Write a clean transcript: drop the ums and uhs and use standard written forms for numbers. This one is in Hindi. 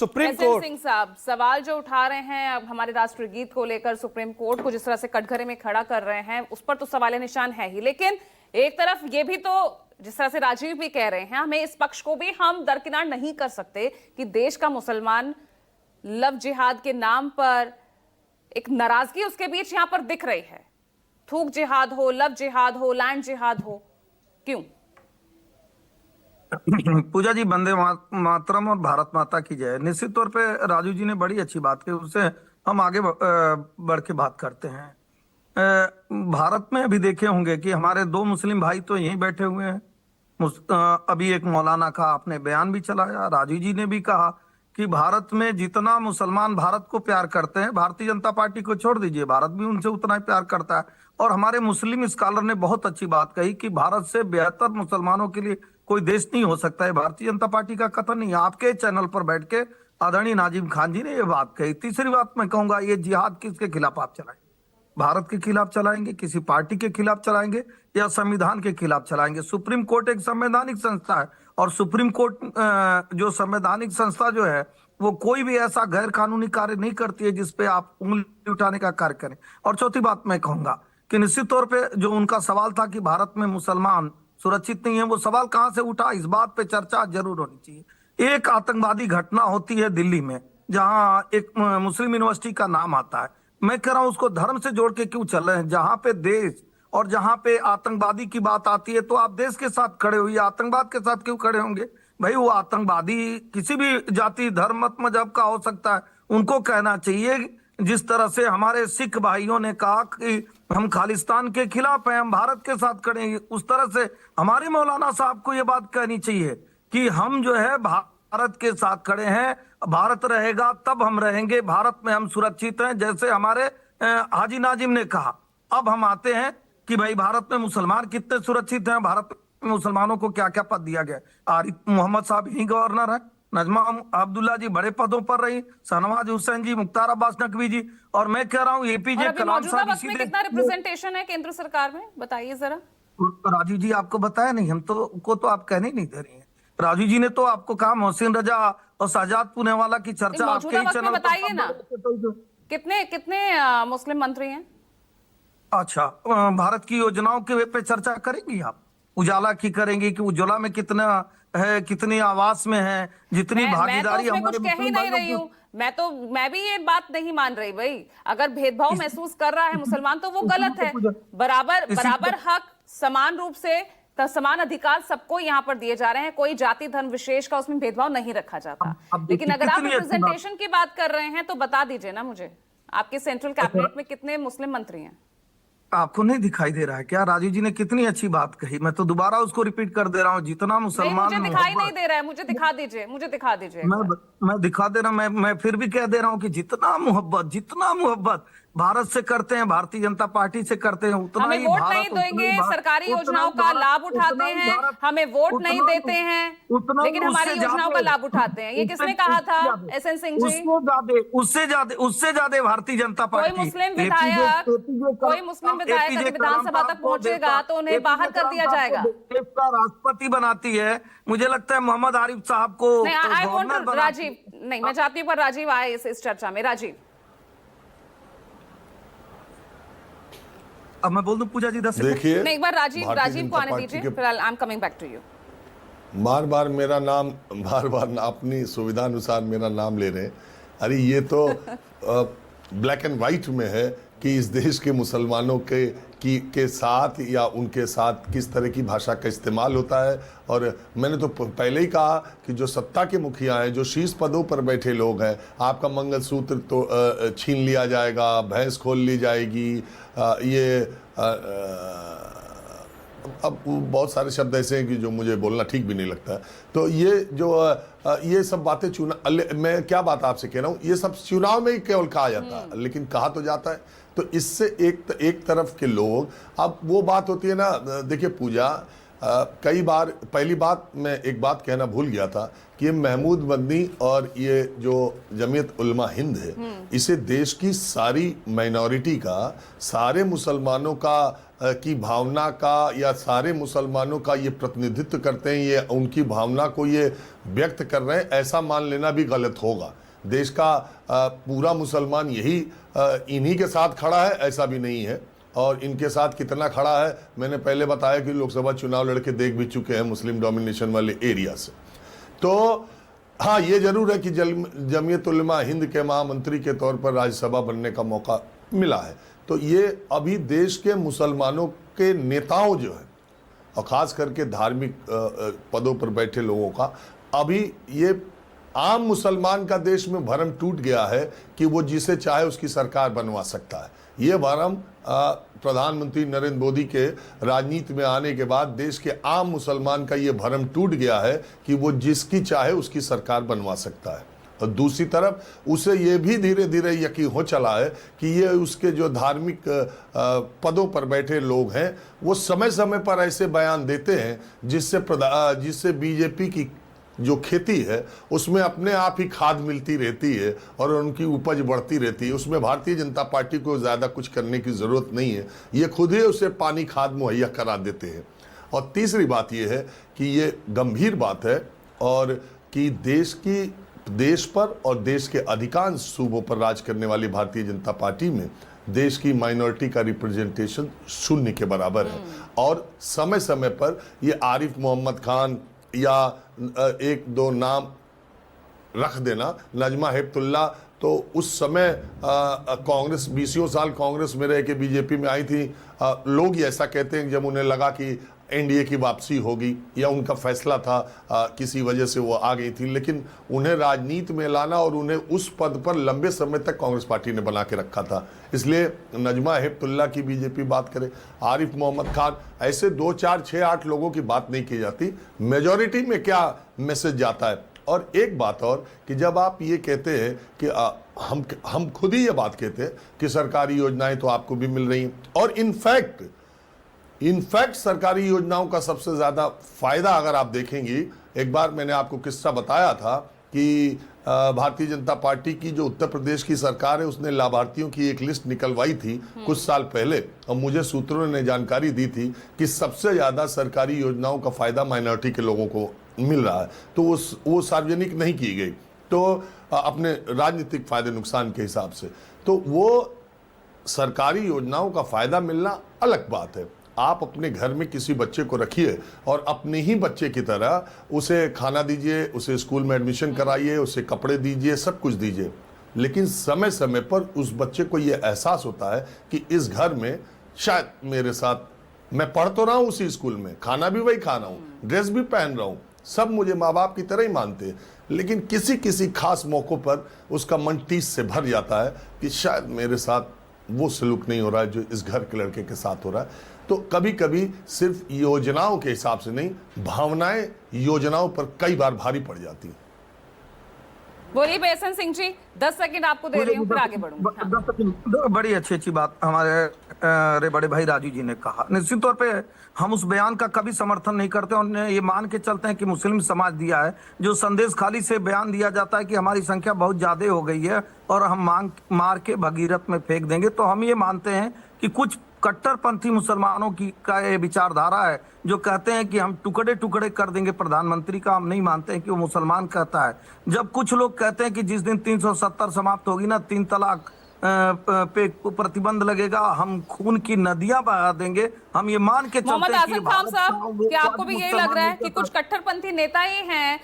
सुप्रीम एसएन कोर्ट सिंह साहब सवाल जो उठा रहे हैं अब हमारे राष्ट्रीय गीत को लेकर, सुप्रीम कोर्ट को जिस तरह से कटघरे में खड़ा कर रहे हैं, उस पर तो सवाल निशान है ही। लेकिन एक तरफ ये भी तो, जिस तरह से राजीव भी कह रहे हैं, हमें इस पक्ष को भी हम दरकिनार नहीं कर सकते कि देश का मुसलमान लव जिहाद के नाम पर एक नाराजगी उसके बीच यहां पर दिख रही है। थूक जिहाद हो, लव जिहाद हो, लैंड जिहाद हो, क्यों? पूजा जी, वंदे मातरम और भारत माता की जय। निश्चित तौर पे राजू जी ने बड़ी अच्छी बात की, उससे हम आगे बढ़ के बात करते हैं। भारत में अभी देखे होंगे कि हमारे दो मुस्लिम भाई तो यहीं बैठे हुए हैं। अभी एक मौलाना का आपने बयान भी चलाया, राजू जी ने भी कहा कि भारत में जितना मुसलमान भारत को प्यार करते हैं, भारतीय जनता पार्टी को छोड़ दीजिए, भारत भी उनसे उतना ही प्यार करता है। और हमारे मुस्लिम स्कॉलर ने बहुत अच्छी बात कही कि भारत से बेहतर मुसलमानों के लिए कोई देश नहीं हो सकता है। भारतीय जनता पार्टी का कथन नहीं है, आपके चैनल पर बैठ के आदरणीय नाजिम खान जी ने ये बात कही। तीसरी बात मैं कहूंगा, ये जिहाद किसके खिलाफ आप चलाएंगे? भारत के खिलाफ चलाएंगे, किसी पार्टी के खिलाफ चलाएंगे, या संविधान के खिलाफ चलाएंगे? सुप्रीम कोर्ट एक संवैधानिक संस्था है, और सुप्रीम कोर्ट जो संवैधानिक संस्था जो है, वो कोई भी ऐसा गैर कानूनी कार्य नहीं करती है जिसपे आप उंगली उठाने का कार्य करें। और चौथी बात मैं कहूंगा कि निश्चित तौर पे जो उनका सवाल था कि भारत में मुसलमान सुरक्षित नहीं है, वो सवाल कहां से उठा, इस बात पे चर्चा जरूर होनी चाहिए। एक आतंकवादी घटना होती है दिल्ली में, जहां एक मुस्लिम यूनिवर्सिटी का नाम आता है। मैं कह रहा हूं, उसको धर्म से जोड़ के क्यों चल रहे हैं? जहां पे देश और जहां पे आतंकवादी की बात आती है, तो आप देश के साथ खड़े हुए, आतंकवाद के साथ क्यों खड़े होंगे? भाई, वो आतंकवादी किसी भी जाति, धर्म, मत, मजहब का हो सकता है। उनको कहना चाहिए, जिस तरह से हमारे सिख भाइयों ने कहा कि हम खालिस्तान के खिलाफ हैं, हम भारत के साथ खड़े हैं, उस तरह से हमारे मौलाना साहब को ये बात कहनी चाहिए कि हम जो है भारत के साथ खड़े हैं, भारत रहेगा तब हम रहेंगे, भारत में हम सुरक्षित हैं, जैसे हमारे हाजी नाजिम ने कहा। अब हम आते हैं कि भाई भारत में मुसलमान कितने सुरक्षित हैं, भारत में मुसलमानों को क्या क्या पद दिया गया। आरिफ मोहम्मद साहब यही गवर्नर है, नजमा अब्दुल्ला जी बड़े पदों पर रही, शहनवाज हुसैन जी, मुख्तार अब्बास नकवी जी, और मैं कह रहा हूँ एपीजे कलाम साहब। इसमें कितना रिप्रेजेंटेशन है केंद्र सरकार में, बताइए जरा। राजू जी आपको बताया नहीं, हम तो आप कहने ही नहीं दे रही हैं। राजू जी ने तो आपको कहा मोहसिन रजा और शहजाद पूनेवाला की चर्चा आपके ही चैनल पर बताइए ना, कितने कितने मुस्लिम मंत्री हैं? अच्छा, भारत की योजनाओं के पे चर्चा करेंगी आप? उजाला की करेंगी कि उज्ज्वला में कितना है, कितनी आवास में है, जितनी भागीदारी मैं तो कुछ कह ही नहीं रही हूँ। मैं भी ये बात नहीं मान रही। भाई, अगर भेदभाव महसूस कर रहा है मुसलमान तो वो गलत है। बराबर हक, समान रूप से समान अधिकार सबको यहाँ पर दिए जा रहे हैं। कोई जाति धर्म विशेष का उसमें भेदभाव नहीं रखा जाता। लेकिन अगर आप रिप्रेजेंटेशन की बात कर रहे हैं तो बता दीजिए ना मुझे, आपके सेंट्रल कैबिनेट में कितने मुस्लिम मंत्री हैं? आपको नहीं दिखाई दे रहा है क्या? राजू जी ने कितनी अच्छी बात कही, मैं तो दोबारा उसको रिपीट कर दे रहा हूँ। जितना मुसलमान, मुझे दिखाई नहीं दे रहा है, मुझे दिखा दीजिए, मुझे दिखा दीजिए। मैं दिखा दे रहा हूँ, मैं फिर भी कह दे रहा हूँ कि जितना मोहब्बत भारत से करते हैं, भारतीय जनता पार्टी से करते हैं, उतना हमें ही वोट भारत, नहीं देंगे, सरकारी योजनाओं का लाभ उठाते हैं, हमें वोट नहीं देते हैं, लेकिन हमारी योजनाओं का लाभ उठाते हैं। ये किसने कहा था? एसएन सिंह जी। उससे ज्यादा भारतीय जनता पार्टी। कोई मुस्लिम विधायक अगर विधानसभा तक पहुंचेगा तो उन्हें बाहर कर दिया जाएगा। देश का राष्ट्रपति बनाती है, मुझे लगता है मोहम्मद आरिफ साहब को गवर्नर बना। राजीव, नहीं, मैं चाहती हूँ पर राजीव आए इस चर्चा में। राजीव, अब मैं बोल दूं पूजा जी 10 सेकंड? देखिए, नहीं, एक बार राजीव को आने दीजिए, फिर I am coming back to you. बार बार अपनी सुविधा अनुसार मेरा नाम ले रहे हैं। अरे ये तो ब्लैक एंड व्हाइट में है कि इस देश के मुसलमानों के साथ या उनके साथ किस तरह की भाषा का इस्तेमाल होता है। और मैंने तो पहले ही कहा कि जो सत्ता के मुखिया हैं, जो शीर्ष पदों पर बैठे लोग हैं, आपका मंगलसूत्र तो छीन लिया जाएगा, भैंस खोल ली जाएगी, अब बहुत सारे शब्द ऐसे हैं कि जो मुझे बोलना ठीक भी नहीं लगता। तो ये सब बातें मैं क्या बात आपसे कह रहा हूँ, ये सब चुनाव में ही केवल कहा जाता है, लेकिन कहा तो जाता है। तो इससे एक तरफ के लोग, अब वो बात होती है ना, देखिए पूजा, कई बार, पहली बात मैं एक बात कहना भूल गया था कि ये महमूद मदनी और ये जो जमीयत उलमा हिंद है, इसे देश की सारी माइनॉरिटी का, सारे मुसलमानों का की भावना का या सारे मुसलमानों का ये प्रतिनिधित्व करते हैं, ये उनकी भावना को ये व्यक्त कर रहे हैं, ऐसा मान लेना भी गलत होगा। देश का पूरा मुसलमान यही इन्हीं के साथ खड़ा है, ऐसा भी नहीं है। और इनके साथ कितना खड़ा है, मैंने पहले बताया कि लोकसभा चुनाव लड़के देख भी चुके हैं मुस्लिम डोमिनेशन वाले एरिया से। तो हाँ, ये जरूर है कि जमीयत उलमा हिंद के महामंत्री के तौर पर राज्यसभा बनने का मौका मिला है। तो ये अभी देश के मुसलमानों के नेताओं जो हैं, और ख़ास करके धार्मिक पदों पर बैठे लोगों का, अभी ये आम मुसलमान का देश में भरम टूट गया है कि वो जिसे चाहे उसकी सरकार बनवा सकता है। ये भरम प्रधानमंत्री नरेंद्र मोदी के राजनीति में आने के बाद देश के आम मुसलमान का ये भरम टूट गया है कि वो जिसकी चाहे उसकी सरकार बनवा सकता है। और दूसरी तरफ उसे ये भी धीरे धीरे यकीन हो चला है कि ये उसके जो धार्मिक पदों पर बैठे लोग हैं वो समय समय पर ऐसे बयान देते हैं जिससे बीजेपी की जो खेती है उसमें अपने आप ही खाद मिलती रहती है और उनकी उपज बढ़ती रहती है। उसमें भारतीय जनता पार्टी को ज़्यादा कुछ करने की ज़रूरत नहीं है, ये खुद ही उसे पानी खाद मुहैया करा देते हैं। और तीसरी बात ये है कि ये गंभीर बात है और कि देश पर और देश के अधिकांश सूबों पर राज करने वाली भारतीय जनता पार्टी में देश की माइनॉरिटी का रिप्रेजेंटेशन शून्य के बराबर है। और समय समय पर ये आरिफ मोहम्मद खान या एक दो नाम रख देना, नजमा हेपतुल्ला, तो उस समय कांग्रेस 20 साल कांग्रेस में रह के बीजेपी में आई थी। लोग ये ऐसा कहते हैं जब उन्हें लगा कि एनडीए की वापसी होगी या उनका फैसला था, किसी वजह से वो आ गई थी, लेकिन उन्हें राजनीति में लाना और उन्हें उस पद पर लंबे समय तक कांग्रेस पार्टी ने बना के रखा था। इसलिए नजमा हेपतुल्ला की बीजेपी बात करे, आरिफ मोहम्मद खान, ऐसे 2 4 6 8 लोगों की बात नहीं की जाती। मेजॉरिटी में क्या मैसेज जाता है। और एक बात और कि जब आप ये कहते हैं कि हम खुद ही ये बात कहते हैं कि सरकारी योजनाएं तो आपको भी मिल रही हैं, और इनफैक्ट सरकारी योजनाओं का सबसे ज़्यादा फायदा अगर आप देखेंगे, एक बार मैंने आपको किस्सा बताया था कि भारतीय जनता पार्टी की जो उत्तर प्रदेश की सरकार है उसने लाभार्थियों की एक लिस्ट निकलवाई थी कुछ साल पहले, और मुझे सूत्रों ने जानकारी दी थी कि सबसे ज़्यादा सरकारी योजनाओं का फायदा माइनॉरिटी के लोगों को मिल रहा है। तो वो सार्वजनिक नहीं की गई, तो अपने राजनीतिक फायदे नुकसान के हिसाब से। तो वो सरकारी योजनाओं का फायदा मिलना अलग बात है। आप अपने घर में किसी बच्चे को रखिए और अपने ही बच्चे की तरह उसे खाना दीजिए, उसे स्कूल में एडमिशन कराइए, उसे कपड़े दीजिए, सब कुछ दीजिए, लेकिन समय समय पर उस बच्चे को यह एहसास होता है कि इस घर में शायद मेरे साथ, मैं पढ़ तो रहा हूँ उसी स्कूल में, खाना भी वही खा रहा हूँ, ड्रेस भी पहन रहा हूँ, सब मुझे माँ बाप की तरह ही मानते हैं, लेकिन किसी किसी खास मौक़ों पर उसका मन टीस से भर जाता है कि शायद मेरे साथ वो सलूक नहीं हो रहा है जो इस घर के लड़के के साथ हो रहा है। तो कभी कभी सिर्फ योजनाओं के हिसाब से नहीं, भावनाएं योजनाओं पर कई बार भारी पड़ जाती हैं। बोलिए बेसन सिंह जी, 10 सेकंड आपको दे रही हूँ, फिर आगे बढ़ूंगी। 10 सेकंड। बड़ी अच्छी बात हमारे बड़े भाई राजू जी ने कहा। निश्चित तौर पे हम उस बयान का कभी समर्थन नहीं करते और ये मान के चलते हैं कि मुस्लिम समाज दिया है जो संदेश खाली से बयान दिया जाता है कि हमारी संख्या बहुत ज्यादा हो गई है और हम मार के भगीरथ में फेंक देंगे। तो हम ये मानते हैं कि कुछ कट्टरपंथी मुसलमानों की का ये विचारधारा है जो कहते हैं कि हम टुकड़े टुकड़े कर देंगे प्रधानमंत्री का। हम नहीं मानते हैं कि वो मुसलमान कहता है। जब कुछ लोग कहते हैं कि जिस दिन 370 समाप्त होगी ना, 3 तलाक पे प्रतिबंध लगेगा, हम खून की नदियां बहा देंगे, हम ये मान के चलते हैं कि मोहम्मद आजम खान साहब, क्या आपको भी यही लग रहा है कि कुछ कट्टरपंथी नेता ही हैं